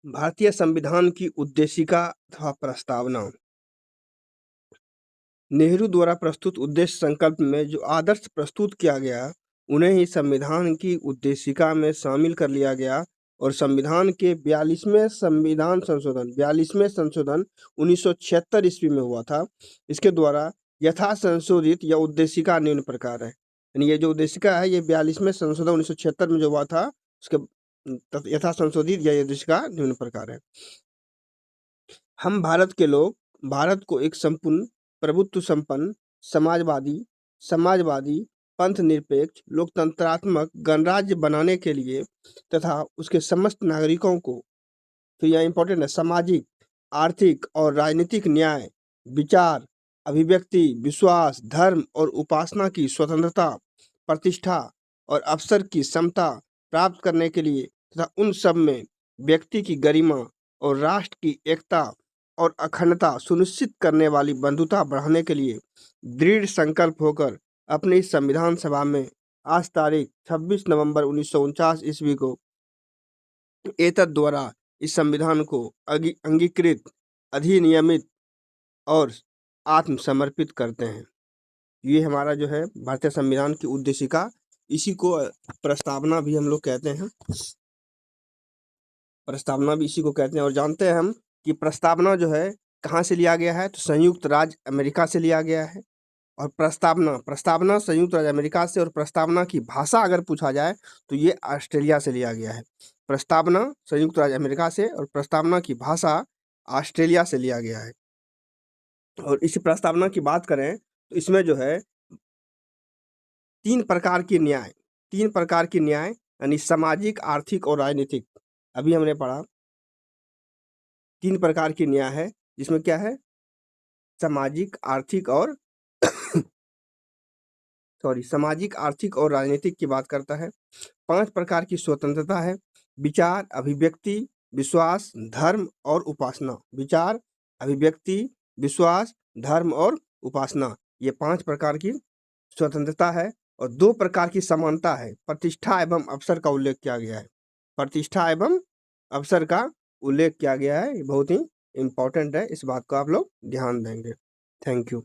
भारतीय संविधान की उद्देशिका तथा प्रस्तावना। नेहरू द्वारा प्रस्तुत उद्देश्य संकल्प में जो आदर्श प्रस्तुत किया गया, उन्हें ही संविधान की उद्देशिका में शामिल कर लिया गया और संविधान के 42वें संशोधन 1976 ईस्वी में हुआ था। इसके द्वारा यथा संशोधित या उद्देशिका निम्न प्रकार है। यानी ये जो उद्देशिका है, ये 42वें संशोधन 1976 में जो हुआ था, उसके यथा संशोधित या उद्देशिका निम्न प्रकार है। हम भारत के लोग भारत को एक संपूर्ण प्रभुत्व संपन्न समाजवादी पंथ निरपेक्ष लोकतंत्रात्मक गणराज्य बनाने के लिए तथा उसके समस्त नागरिकों को, तो यह इंपॉर्टेंट है, सामाजिक आर्थिक और राजनीतिक न्याय, विचार अभिव्यक्ति विश्वास धर्म और उपासना की स्वतंत्रता, प्रतिष्ठा और अवसर की समता प्राप्त करने के लिए तथा उन सब में व्यक्ति की गरिमा और राष्ट्र की एकता और अखंडता सुनिश्चित करने वाली बंधुता बढ़ाने के लिए दृढ़ संकल्प होकर अपनी इस संविधान सभा में आज तारीख 26 नवंबर 1949 ईस्वी को एतद द्वारा इस संविधान को अंगीकृत, अधिनियमित और आत्मसमर्पित करते हैं। ये हमारा जो है भारतीय संविधान की उद्देशिका, इसी को प्रस्तावना भी हम लोग कहते हैं। प्रस्तावना भी इसी को कहते हैं। और जानते हैं हम कि प्रस्तावना जो है कहाँ से लिया गया है, तो संयुक्त राज्य अमेरिका से लिया गया है। और प्रस्तावना संयुक्त राज्य अमेरिका से, और प्रस्तावना की भाषा अगर पूछा जाए तो ये ऑस्ट्रेलिया से लिया गया है। प्रस्तावना संयुक्त राज्य अमेरिका से और प्रस्तावना की भाषा ऑस्ट्रेलिया से लिया गया है। और इस प्रस्तावना की बात करें तो इसमें जो है तीन प्रकार की न्याय यानी सामाजिक आर्थिक और राजनीतिक, अभी हमने पढ़ा 3 प्रकार की न्याय है, जिसमें क्या है, सामाजिक आर्थिक और राजनीतिक की बात करता है। 5 प्रकार की स्वतंत्रता है, विचार अभिव्यक्ति विश्वास धर्म और उपासना। विचार अभिव्यक्ति विश्वास धर्म और उपासना, ये 5 प्रकार की स्वतंत्रता है। और 2 प्रकार की समानता है, प्रतिष्ठा एवं अवसर का उल्लेख किया गया है। प्रतिष्ठा एवं अवसर का उल्लेख किया गया है, ये बहुत ही इम्पोर्टेंट है, इस बात को आप लोग ध्यान देंगे। Thank you.